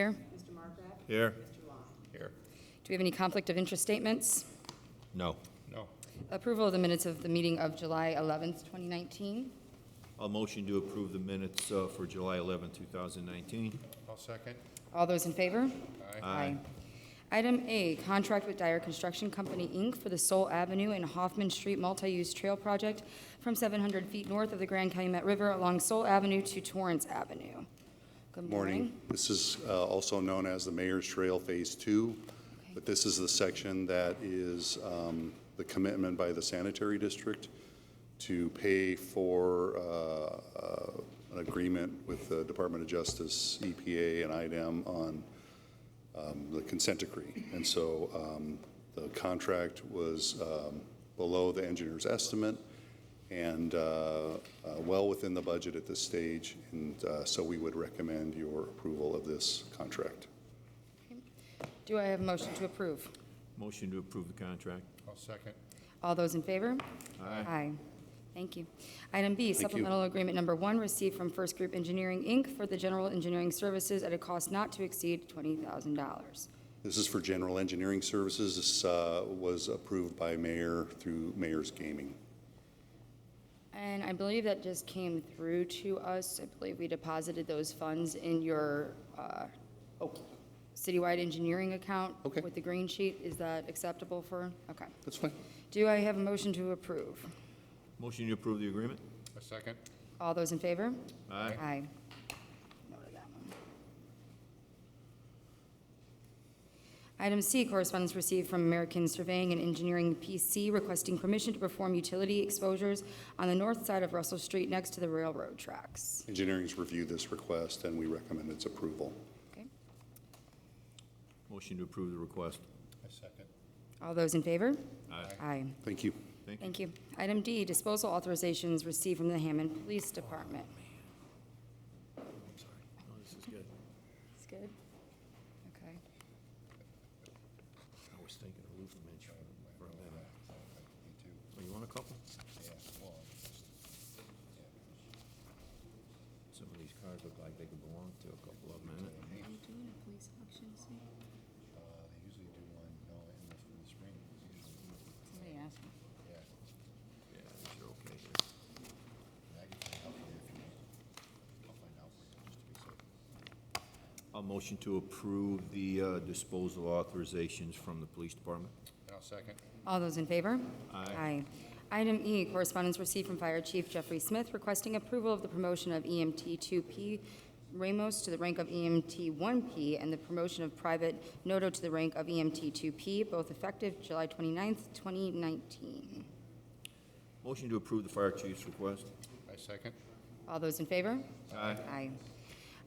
Here. Mr. Markgraf? Here. Mr. Long? Here. Do we have any conflict of interest statements? No. No. Approval of the minutes of the meeting of July 11th, 2019. I'll motion to approve the minutes for July 11, 2019. I'll second. All those in favor? Aye. Item A, contract with Dyer Construction Company, Inc. for the Soul Avenue and Hoffman Street multi-use trail project from 700 feet north of the Grand Calumet River along Soul Avenue to Torrance Avenue. Good morning. This is also known as the Mayor's Trail Phase 2, but this is the section that is the commitment by the sanitary district to pay for an agreement with the Department of Justice, EPA, and IDEM on the consent decree. And so the contract was below the engineer's estimate and well within the budget at this stage, and so we would recommend your approval of this contract. Do I have a motion to approve? Motion to approve the contract. I'll second. All those in favor? Aye. Thank you. Item B, you. supplemental agreement number 1 received from First Group Engineering, Inc. for the general engineering services at a cost not to exceed $20,000. This is for general engineering services. This was approved by Mayor through Mayor's Gaming. And I believe that just came through to us. I believe we deposited those funds in your citywide engineering account Okay. with the green sheet. Is that acceptable for? Okay. That's fine. Do I have a motion to approve? Motion to approve the agreement. A second. All those in favor? Aye. Aye. Noted that one. Item C, correspondence received from American Surveying and Engineering PC requesting permission to perform utility exposures on the north side of Russell Street next to the railroad tracks. Engineering's reviewed this request, and we recommend its approval. Okay. Motion to approve the request. A second. All those in favor? Aye. Aye. Thank you. Thank you. Thank you. Item D, disposal authorizations received from the Hammond Police Department. I'm sorry. No, this is good. It's good? Okay. I was thinking of roof mitch for a minute. Me too. Oh, you want a couple? Yeah, well, Some of these cars look like they could belong to a couple of them, innit? they usually do one, in the spring. Somebody asked me. Yeah. Yeah, these are okay here. Maggie can help you if you need. I'll find out for you, just to be safe. I'll motion to approve the disposal authorizations from the police department. And I'll second. All those in favor? Aye. Item E, correspondence received from Fire Chief Jeffrey Smith requesting approval of the promotion of EMT 2P Ramos to the rank of EMT 1P and the promotion of Private Noto to the rank of EMT 2P, both effective July 29th, 2019. Motion to approve the fire chief's request. I second. All those in favor? Aye. Aye.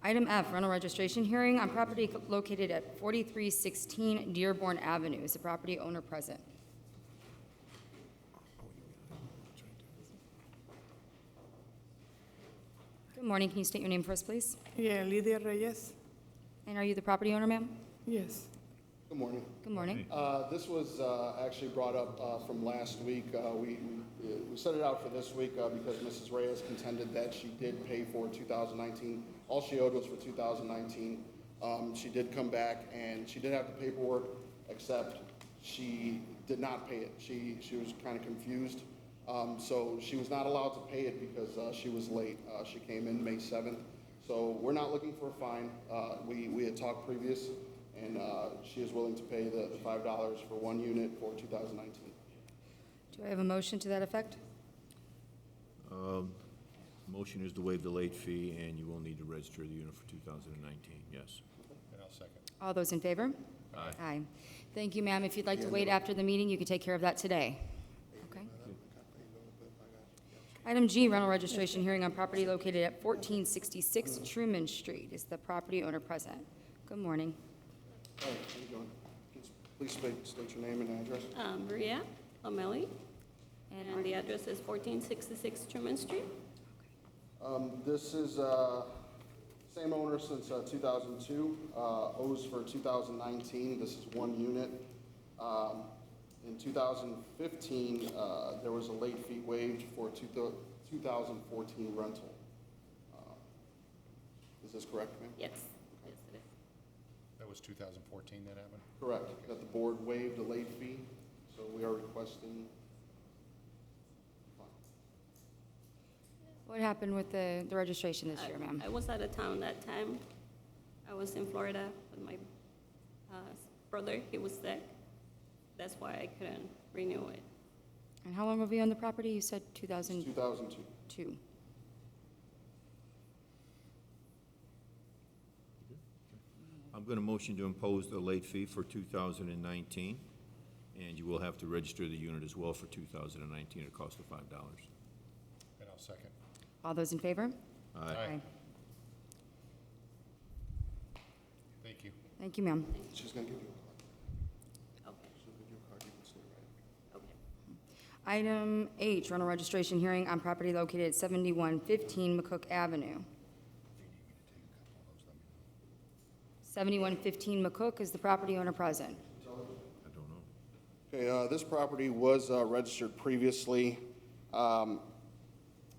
Item F, rental registration hearing on property located at 4316 Dearborn Avenue. Is the property owner present? Good morning. Can you state your name for us, please? Yeah, Lydia Reyes. And are you the property owner, ma'am? Yes. Good morning. Good morning. This was actually brought up from last week. We set it out for this week because Mrs. Reyes contended that she did pay for 2019. All she owed was for 2019. She did come back and she did have the paperwork, except she did not pay it. She was kind of confused. So she was not allowed to pay it because she was late. She came in May 7th. So we're not looking for a fine. We had talked previous, and she is willing to pay the $5 for one unit for 2019. Do I have a motion to that effect? Motion is to waive the late fee, and you will need to register the unit for 2019, yes. And I'll second. All those in favor? Aye. Aye. Thank you, ma'am. If you'd like to wait after the meeting, you can take care of that today. Okay. Item G, rental registration hearing on property located at 1466 Truman Street. Is the property owner present? Good morning. Hi, how you doing? Please state your name and address. Maria O'Malley, And and the address is 1466 Truman Street. This is same owner since 2002, owes for 2019. This is one unit. In 2015, there was a late fee waived for 2014 rental. Is this correct, ma'am? Yes, yes it is. was 2014 that happened? Correct, that the board waived a late fee, so we are requesting. What happened with the registration this year, ma'am? I was out of town that time. I was in Florida with my brother. He was sick. That's why I couldn't renew it. And how long have you owned the property? You said 2002. 2002. I'm going to motion to impose the late fee for 2019, and you will have to register the unit as well for 2019 at a cost of $5. And I'll second. All those in favor? Aye. Thank you. Thank you, ma'am. She's gonna give you a card. Okay, She'll give you a card, you can stay right. okay. Item H, rental registration hearing on property located at 7115 McCook Avenue. 7115 McCook, is the property owner present? I don't know. Okay, this property was registered previously.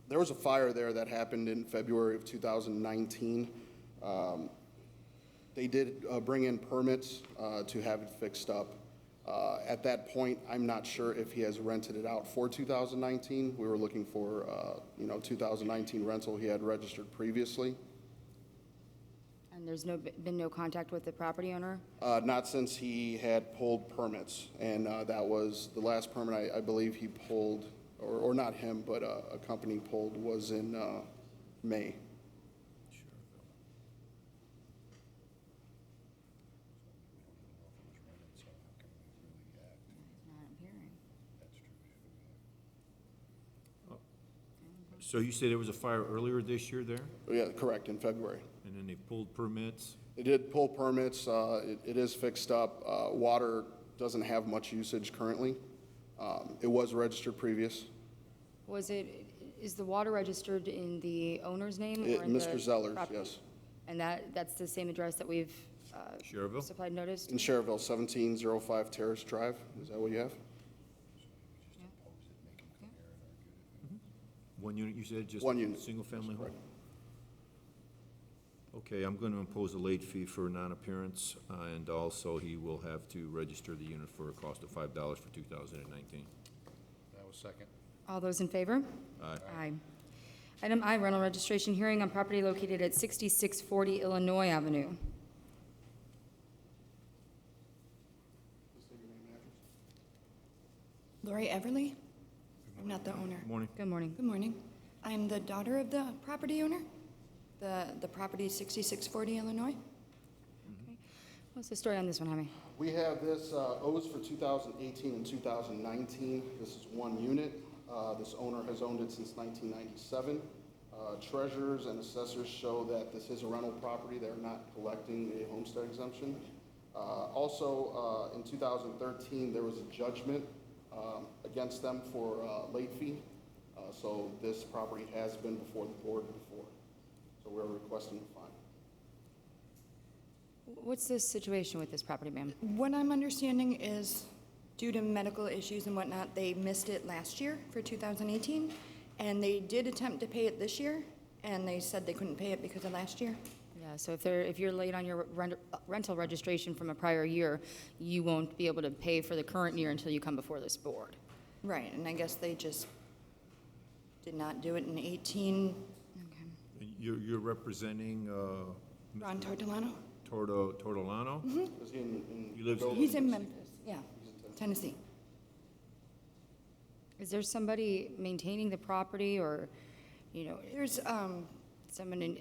There was a fire there that happened in February of 2019. They did bring in permits to have it fixed up. At that point, I'm not sure if he has rented it out for 2019. We were looking for, 2019 rental. He had registered previously. And there's been no contact with the property owner? Not since he had pulled permits, and that was, the last permit I believe he pulled, or not him, but a company pulled, was in May. Not appearing. So you said there was a fire earlier this year there, Yeah, correct, in February. and then they pulled permits? They did pull permits, it is fixed up. Water doesn't have much usage currently. It was registered previous. Is the water registered in the owner's name or in the Mr. Zeller's, property? yes. And that's the same address that we've Cherville? supplied notice? In Cherville, 1705 Terrace Drive, is that what you have? One unit, you said, just? One unit. Single-family home? Correct. Okay, I'm going to impose a late fee for non-appearance, and also he will have to register the unit for a cost of $5 for 2019. That was second. All those in favor? Aye. Aye. Item I, rental registration hearing on property located at 6640 Illinois Avenue. Lori Everly. I'm not the owner. Morning. Good morning. Good morning. I'm the daughter of the property owner. The property is 6640 Illinois. What's the story on this one, Jaime? We have this O's for 2018 and 2019. This is one unit. This owner has owned it since 1997. Treasurers and assessors show that this is a rental property. They're not collecting a homestead exemption. Also, in 2013, there was a judgment against them for late fee. So this property has been before the board before. So we're requesting a fine. What's the situation with this property, ma'am? What I'm understanding is due to medical issues and whatnot, they missed it last year for 2018, and they did attempt to pay it this year, and they said they couldn't pay it because of last year. Yeah, so if you're late on your rental registration from a prior year, you won't be able to pay for the current year until you come before this board. Right, and I guess they just did not do it in 18. Okay. And you're representing Ron Tortolano? Tortolano? Is he in He lives in- He's in Memphis, yeah, Tennessee. Is there somebody maintaining the property or, There's, someone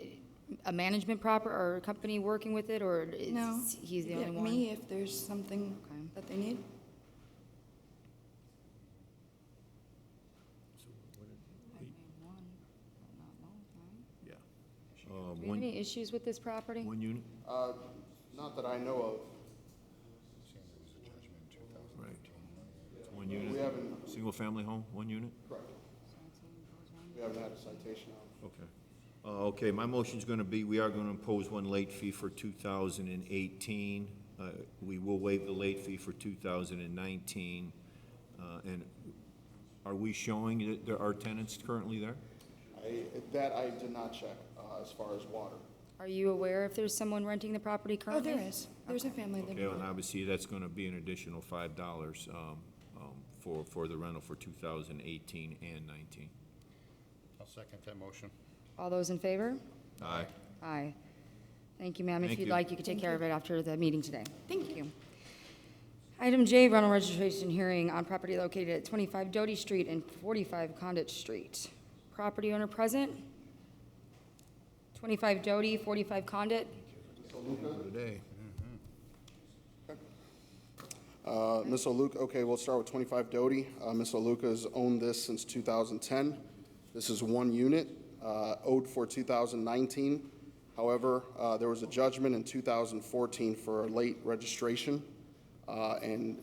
a management or company working with it, or no. he's the Yeah, only one? me if there's something Okay. that they need. Yeah. Do we have any issues with this property? One unit? Not that I know of. Saying there was a judgment in 2013. Right. One We unit? haven't, Single-family home, one unit? correct. We haven't had a citation on. Okay. Okay, my motion's going to be, we are going to impose one late fee for 2018. We will waive the late fee for 2019. And are we showing that there are tenants currently there? That I did not check as far as water. Are you aware if there's someone renting the property Oh, currently? there is. There's a family living Okay, there. and obviously, that's gonna be an additional $5 for the rental for 2018 and 19. I'll second that motion. All those in favor? Aye. Aye. Thank you, ma'am. If Thank you'd you. like, you could take care of it after the meeting today. Thank you. Item J, rental registration hearing on property located at 25 Doty Street and 45 Condit Street. Property owner present? 25 Doty, 45 Condit. Today. Ms. Oluka, okay, we'll start with 25 Doty. Ms. Oluka has owned this since 2010. This is one unit, owed for 2019. However, there was a judgment in 2014 for a late registration, and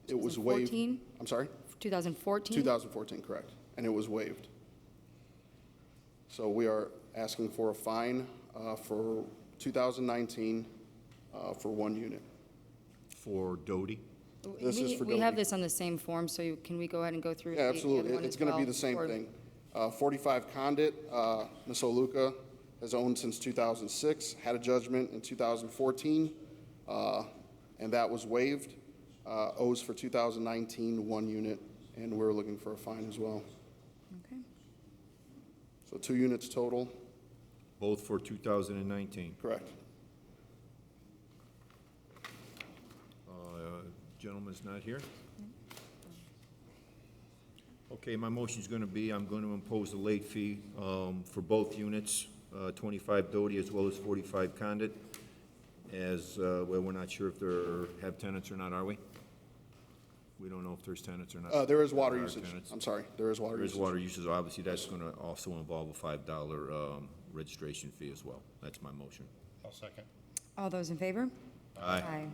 it was waived. 2014? I'm sorry? 2014? 2014, correct, and it was waived. So we are asking for a fine for 2019 for one unit. For Doty? This is for We have Doty. this on the same form, so can we go ahead and go through? Yeah, the absolutely. other one It's as going to be well? the same Or- thing. 45 Condit, Ms. Oluka has owned since 2006, had a judgment in 2014, and that was waived. Owes for 2019, one unit, and we're looking for a fine as well. Okay. So 2 units total, Both for 2019. correct. Gentleman's not here? Okay, my motion's gonna be, I'm gonna impose a late fee for both units, 25 Doty as well as 45 Condit, as, well, we're not sure if they're, have tenants or not, are we? We don't know if there's tenants or not. There is water There are usage. tenants. I'm sorry, there is water There is usage. water usage, obviously, that's gonna also involve a $5 registration fee as well. That's my motion. I'll second. All those in favor? Aye.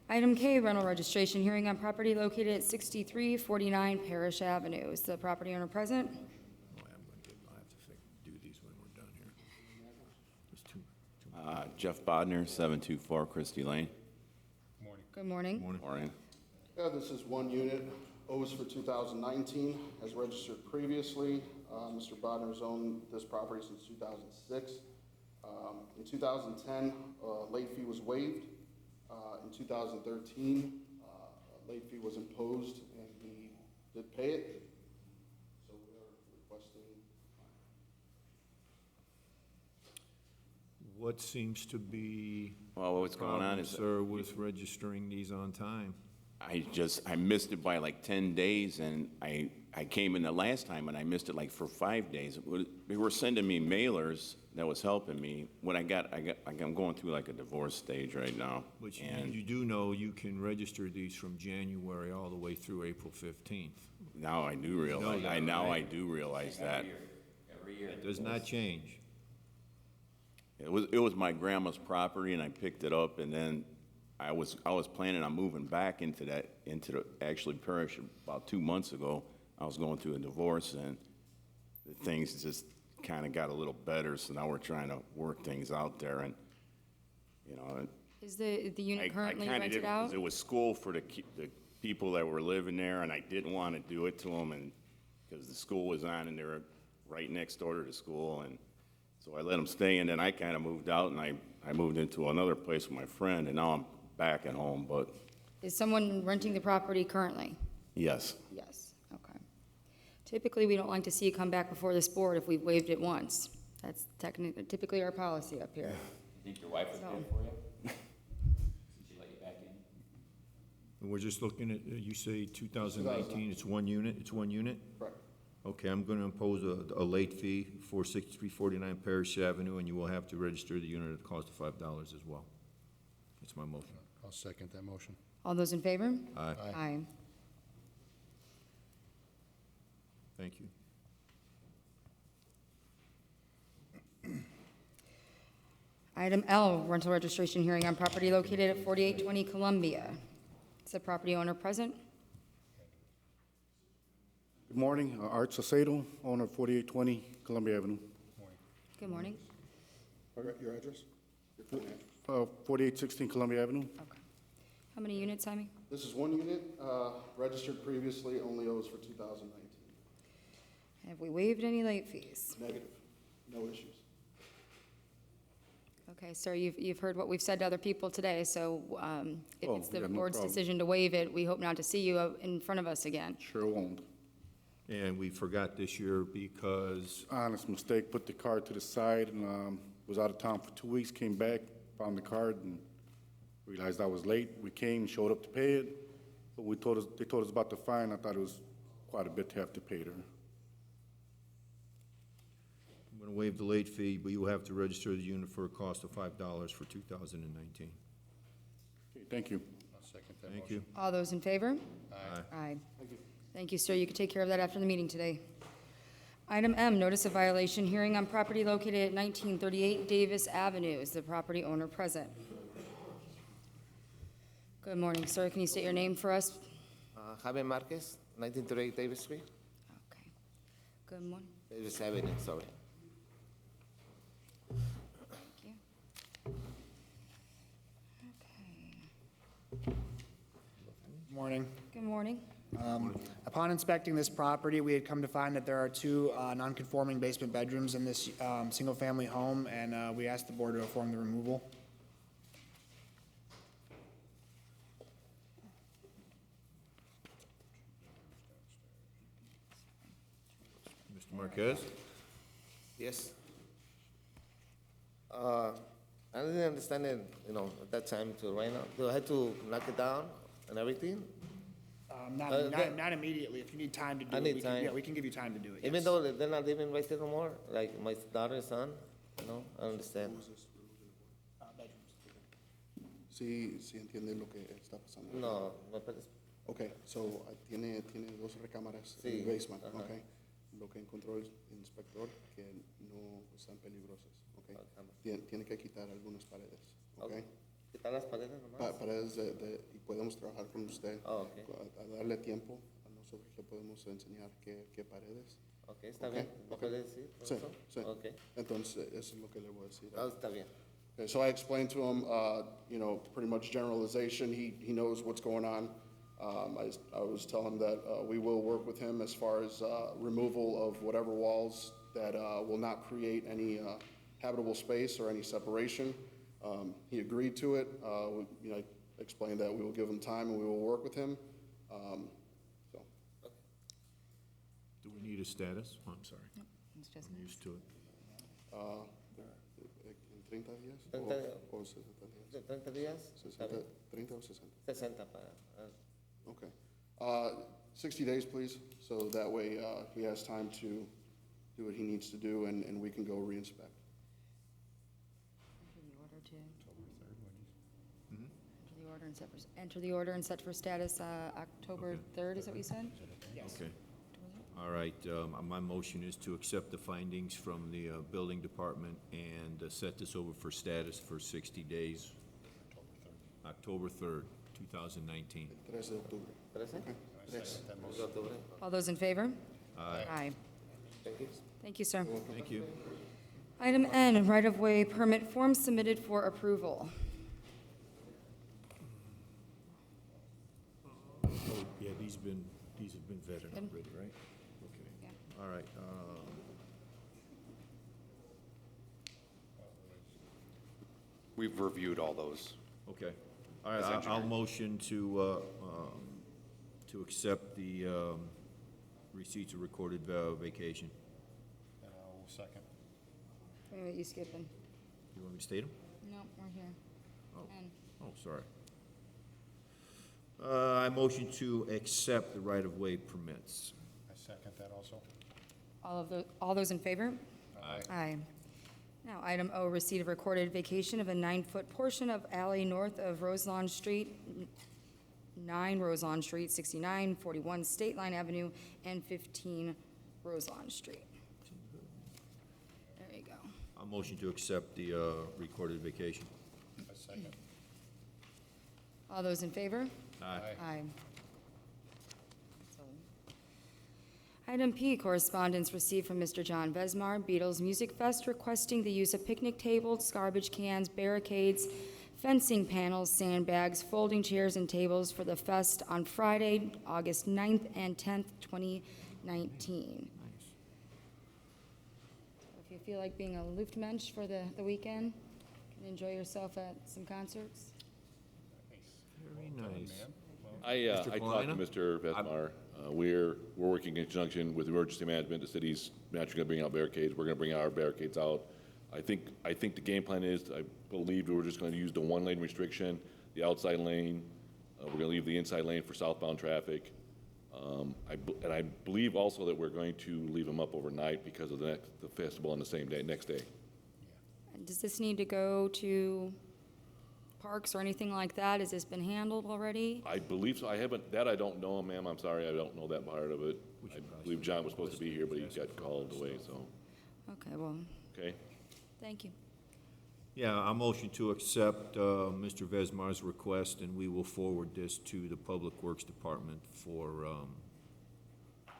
Item K, rental registration hearing on property located at 6349 Parish Avenue. Is the property owner present? I'll have to do these when we're done here. There's two. Jeff Bodner, 724 Christie Lane. Morning. Good morning. Morning. Morning. Yeah, this is one unit, owes for 2019, has registered previously. Mr. Bodner's owned this property since 2006. In 2010, late fee was waived. In 2013, a late fee was imposed, and he did pay it. So we are requesting. What seems to be Well, what's going on problem, is sir, with registering these on time? I missed it by like 10 days, and I came in the last time, and I missed it like for 5 days. They were sending me mailers that was helping me. When I'm going through like a divorce stage right now. But and you do know you can register these from January all the way through April 15th. now I do realize, that, I right? do realize that. It does not change. It was my grandma's property, and I picked it up, and then I was planning on moving back into the actually parish about 2 months ago. I was going through a divorce, and things just kind of got a little better, so now we're trying to work things out there, and, you know. Is the unit currently I kinda rented didn't, 'cause out? it was school for the people that were living there, and I didn't want to do it to them, and, because the school was on, and they were right next door to the school, and so I let them stay, and then I kind of moved out, and I moved into another place with my friend, and now I'm back at home, but Is someone renting the property currently? yes. Yes, okay. Typically, we don't like to see it come back before this board if we've waived it once. That's typically our policy up here. Think your wife would So- pay for you? Did she let you back in? And we're just looking at, you say 2019, it's one unit? Correct. Okay, I'm going to impose a late fee for 6349 Parish Avenue, and you will have to register the unit at a cost of $5 as well. That's my motion. I'll second that motion. All those in favor? Aye. Aye. Thank you. Item L, rental registration hearing on property located at 4820 Columbia. Is the property owner present? Good morning, Art Sacedo, owner of 4820 Columbia Avenue. Good morning. Your address? Your full address. 4816 Columbia Avenue. Okay. How many units, Simon? This is one unit, registered previously, only owes for 2019. Have we waived any late fees? Negative, no issues. Okay, sir, you've heard what we've said to other people today, so if Oh, it's the yeah, no board's problem. decision to waive it, we hope not to see you in front of us again. Sure won't. And we forgot this year because, Honest mistake, put the card to the side and was out of town for 2 weeks, came back, found the card and realized I was late. We came, showed up to pay it, but they told us about the fine. I thought it was quite a bit to have to pay there. I'm going to waive the late fee, but you will have to register the unit for a cost of $5 for 2019. Okay, thank you. I'll second that Thank motion. you. All those in favor? Aye. Aye. Thank you, sir. You can take care of that after the meeting today. Item M, notice of violation, hearing on property located at 1938 Davis Avenue. Is the property owner present? Good morning, sir. Can you state your name for us? Hammond Marquez, 1938 Davis Street, Okay. Good morning. Davis Avenue, sorry. Thank you. Okay. Morning. Good morning. Upon inspecting this property, we had come to find that there are two non-conforming basement bedrooms in this single-family home, and we asked the board to affirm the removal. Mr. Marquez? Yes. I didn't understand it, at that time to right now. Do I have to knock it down and everything? Not immediately. If you need time to do I it, need time. yeah, we can give you time to do it. Even yes. though they're not living right there no more, like my daughter and son, I understand. Sí, sí entiende lo que está pasando. No, no, but Okay, so tiene dos recámaras en Sí, el basement, ajá. okay. Lo que encontró el inspector que no están peligrosas, okay. Tiene que quitar algunas paredes, okay. quitar las paredes nomás. Paredes y podemos trabajar con usted. Oh, okay. A darle tiempo, a nosotros le podemos enseñar qué paredes. Ok, está Okay, bien. ¿Me okay. puede decir? Sí, eso? sí. Ok. Entonces, eso es lo que le voy a decir. Está bien. Okay, so I explained to him, pretty much generalization. He knows what's going on. I was telling him that we will work with him as far as removal of whatever walls that will not create any habitable space or any separation. He agreed to it. I explained that we will give him time and we will work with him. So. Do we need a status? Oh, I'm sorry. It's just- I'm used to it. ¿En 30 días? 30 días. ¿O 60 días? ¿De 30 días? Está 60, bien. 30 o 60? 60 para... Okay. 60 days, please, so that way he has time to do what he needs to do and we can go re-inspect. Enter the order to. Enter the order and set for status October 3rd, is that what you said? Okay. All right, my motion is to accept the findings from the building department and set this over for status for 60 days. October 3rd, 2019. 3 de octubre. ¿Parece? De octubre. All those in favor? Aye. Aye. Thank you. Thank you, sir. Thank you. Item N, right-of-way permit form submitted for approval. Oh, yeah, these have been vetted Good. already, right? Okay. Yeah. All right. We've reviewed all those. Okay. All right, As I'll engineered. motion to accept the receipts of recorded vacation. And I'll second. Wait a minute, you skipping? You want me to state them? No, we're here. Oh. N. Oh, sorry. I motion to accept the right-of-way permits. I second that also. All those in favor? Aye. Aye. Now, item O, receipt of recorded vacation of a 9-foot portion of alley north of Roselawn Street, 9 Roselawn Street, 69, 41 State Line Avenue, and 15 Roselawn Street. There you go. I motion to accept the recorded vacation. I second. All those in favor? Aye. Aye. Item P, correspondence received from Mr. John Vesmar, Beatles Music Fest, requesting the use of picnic tables, garbage cans, barricades, fencing panels, sandbags, folding chairs, and tables for the fest on Friday, August 9th and 10th, 2019. If you feel like being a Luftmensch for the weekend, Can enjoy yourself at some concerts? Very nice. I talked to Colina? Mr. Vesmar. We're working in conjunction with emergency management. The city's naturally going to bring out barricades. We're going to bring our barricades out. I think the game plan is, I believe we're just going to use the one-lane restriction, the outside lane. We're going to leave the inside lane for southbound traffic. And I believe also that we're going to leave them up overnight because of the festival on the same day, next day. Does this need to go to parks or anything like that? Has this been handled already? I believe so. I don't know, ma'am. I'm sorry, I don't know that part of it. I believe John was supposed to be here, but he got called away, so, Okay, well, okay? thank you. Yeah, I motion to accept Mr. Vesmar's request, and we will forward this to the Public Works Department for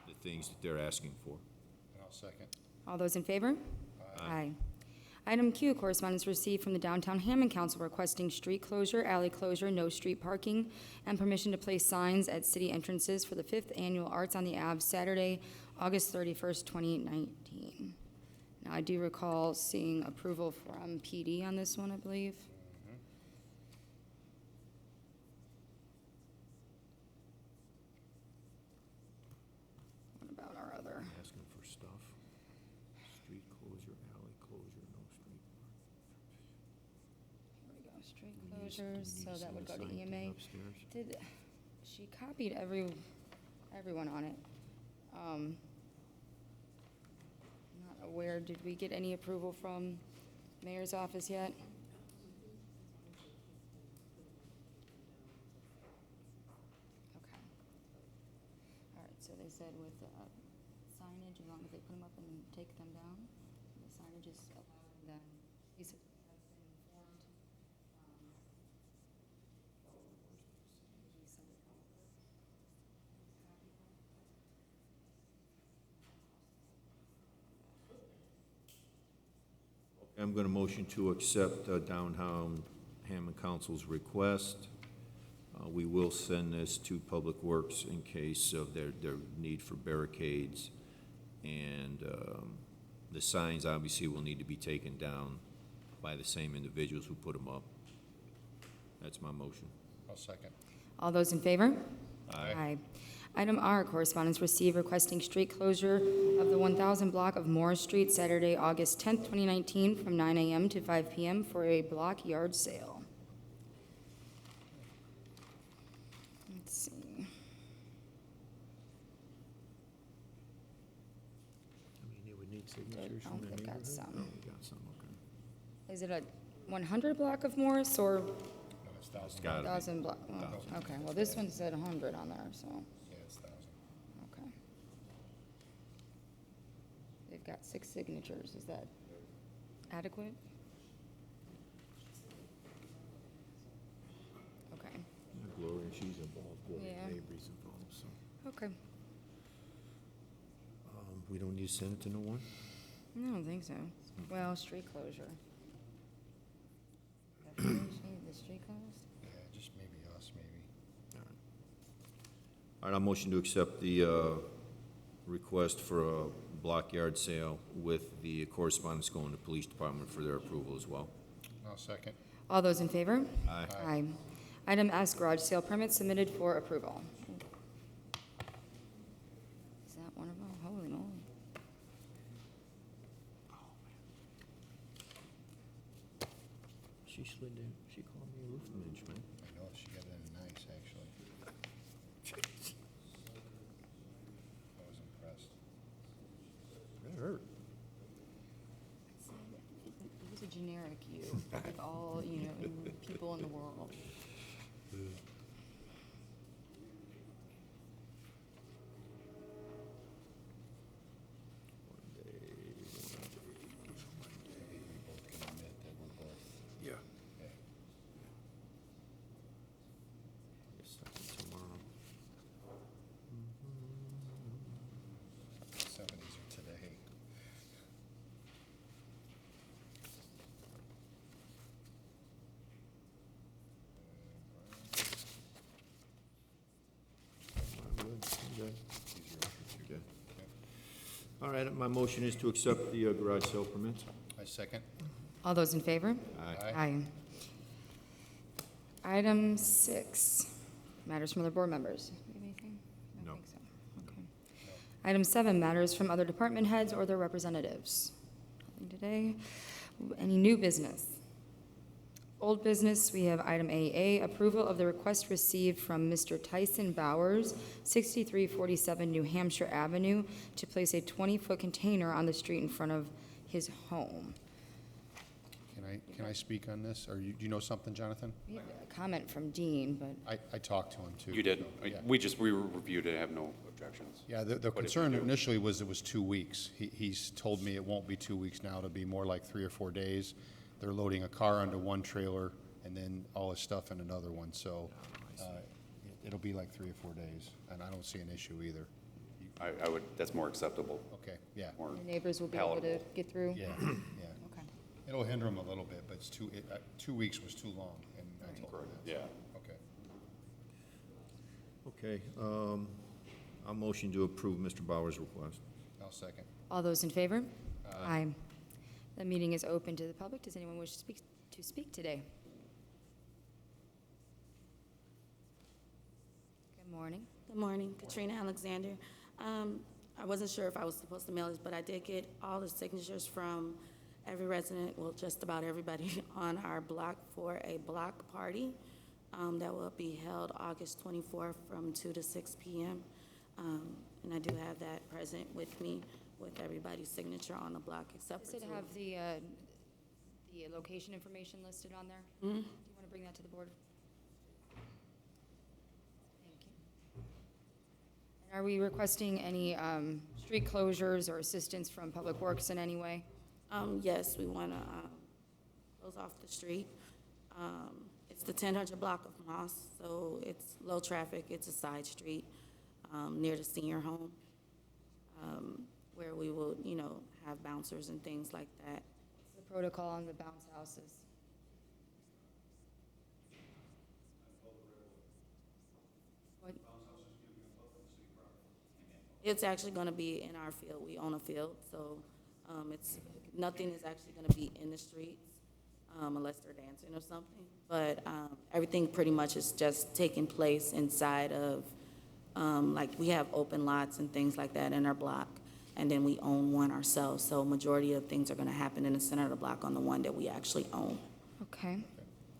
the things that they're asking for. And I'll second. All those in favor? Aye. Item Q, correspondence received from the Downtown Hammond Council requesting street closure, alley closure, no street parking, and permission to place signs at city entrances for the 5th Annual Arts on the Ave, Saturday, August 31st, 2019. Now, I do recall seeing approval from PD on this one, I believe. What about our other? Asking for stuff. Street closure, alley closure, no street Here we go, street Do we need to closures, so that send would a go to sign thing EMA. upstairs? She copied everyone on it. Not aware, did we get any approval from mayor's office yet? Okay. All right, so they said with signage, as long as they put them up and take them down, the signage is allowed, then basically has been informed. I'm going to motion to accept Downtown Hammond Council's request. We will send this to Public Works in case of their need for barricades. And the signs obviously will need to be taken down by the same individuals who put them up. That's my motion. I'll second. All those in favor? Aye. Item R, correspondence received requesting street closure of the 1,000 block of Morris Street, Saturday, August 10th, 2019, from 9 a.m. to 5 p.m. for a block yard sale. Let's see. I mean, they would need signatures Oh, from the they've got neighborhood? some. Oh, we got some, okay. Is it a 100 block of Morris or No, it's It's 1,000. gotta be. 1,000 block? Oh, okay, well, this one said 100 on there, so, Yeah, it's 1,000. okay. They've got 6 signatures, is that adequate? Okay, Gloria, she's involved, Gloria Yeah. Mabry's involved, so. okay. We don't need to send it to no one? I don't think so. Well, street closure. The street closed? Yeah, just maybe us, maybe. All right, I'll motion to accept the request for a block yard sale with the correspondence going to the police department for their approval as well. I'll second. All those in favor? Aye. Aye. Item S, garage sale permit submitted for approval. Is that one of them? Holy moly. She slid in, she called me a roof minge, man. I know, she got it in nice, actually. I was impressed. That hurt. It was a generic you, like all, people in the world. We both can admit that we're both, Yeah. yeah. Tomorrow. 70s are today. Good. All right, my motion is to accept the garage sale permits. I second. All those in favor? Aye. Aye. Item 6, matters from other board members. Do you have anything? I No. don't think so. Okay. Item 7, matters from other department heads or their representatives. Nothing today. Any new business? Old business, we have item AA, approval of the request received from Mr. Tyson Bowers, 6347 New Hampshire Avenue, to place a 20-foot container on the street in front of his home. Can I speak on this? Or do you know something, Jonathan? We have a comment from Dean, but I talked to him too. You did. Yeah. We reviewed it, have no objections. Yeah, the What did you concern do? initially was it was 2 weeks. He's told me it won't be 2 weeks now, it'll be more like 3 or 4 days. They're loading a car onto one trailer and then all his stuff in another one, so it'll be like 3 or 4 days, and I don't see an issue either. I would, that's more acceptable. Okay, yeah, More the neighbors will be able to palatable. get through. yeah, yeah. Okay. It'll hinder him a little bit, but it's 2 weeks was too long, and I told him that. Yeah. Okay, Okay, I'll motion to approve Mr. Bauer's request. I'll second. All those in favor? Aye. The meeting is open to the public. Does anyone wish to speak today? Good morning. Good morning, Katrina Alexander. I wasn't sure if I was supposed to mail this, but I did get all the signatures from every resident, well, just about everybody on our block for a block party that will be held August 24th from 2 to 6 p.m. And I do have that present with me with everybody's signature on the block except for Does it two. have the location information listed on there? Mhm. Do you want to bring that to the board? Thank you. And are we requesting any street closures or assistance from Public Works in any way? Yes, we want to close off the street. It's the 1000 block of Moss, so it's low traffic. It's a side street near the senior home where we will, have bouncers and things like that. What's the protocol on the bounce houses? What? It's actually going to be in our field. We own a field, so nothing is actually going to be in the streets unless they're dancing or something. But everything pretty much is just taking place inside of, like we have open lots and things like that in our block, and then we own one ourselves. So majority of things are going to happen in the center of the block on the one that we actually own. Okay.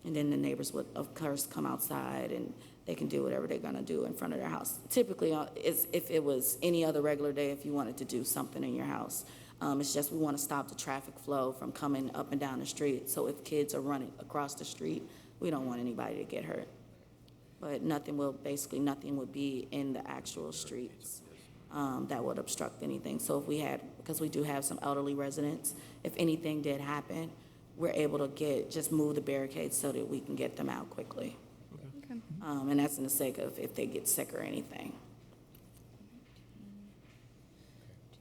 And then the neighbors would, of course, come outside and they can do whatever they're gonna do in front of their house. Typically, if it was any other regular day, if you wanted to do something in your house. It's just we wanna stop the traffic flow from coming up and down the street. So if kids are running across the street, we don't want anybody to get hurt. But nothing would be in the actual streets that would obstruct anything. So because we do have some elderly residents, if anything did happen, we're able to just move the barricades so that we can get them out quickly. Okay. And that's in the sake of if they get sick or anything. 2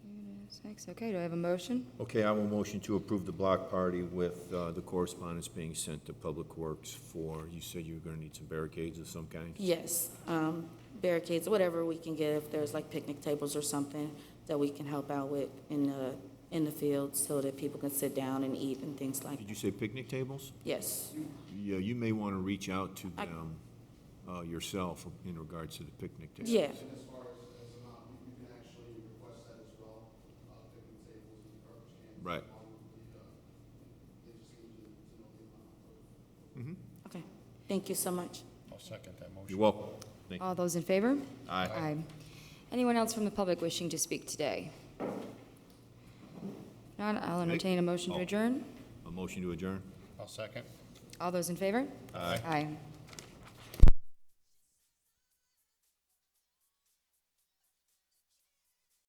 to 6. Okay, do I have a motion? Okay, I will motion to approve the block party with the correspondence being sent to Public Works for, you said you were gonna need some barricades of some kind? Yes, barricades, whatever we can get, if there's like picnic tables or something that we can help out with in the field so that people can sit down and eat and things like Did that. you say picnic tables? Yes. Yeah, you may want to reach out to them yourself in regards to the picnic tables. Yeah. And as far as amount, you can actually request that as well, picnic tables and garbage cans. Right. along with they just need to know the amount. Okay, thank you so much. I'll second that motion. You're welcome. Thank you. All those in favor? Aye. Aye. Anyone else from the public wishing to speak today? Not, I'll entertain a motion to Oh. adjourn. A motion to adjourn? I'll second. All those in favor? Aye. Aye.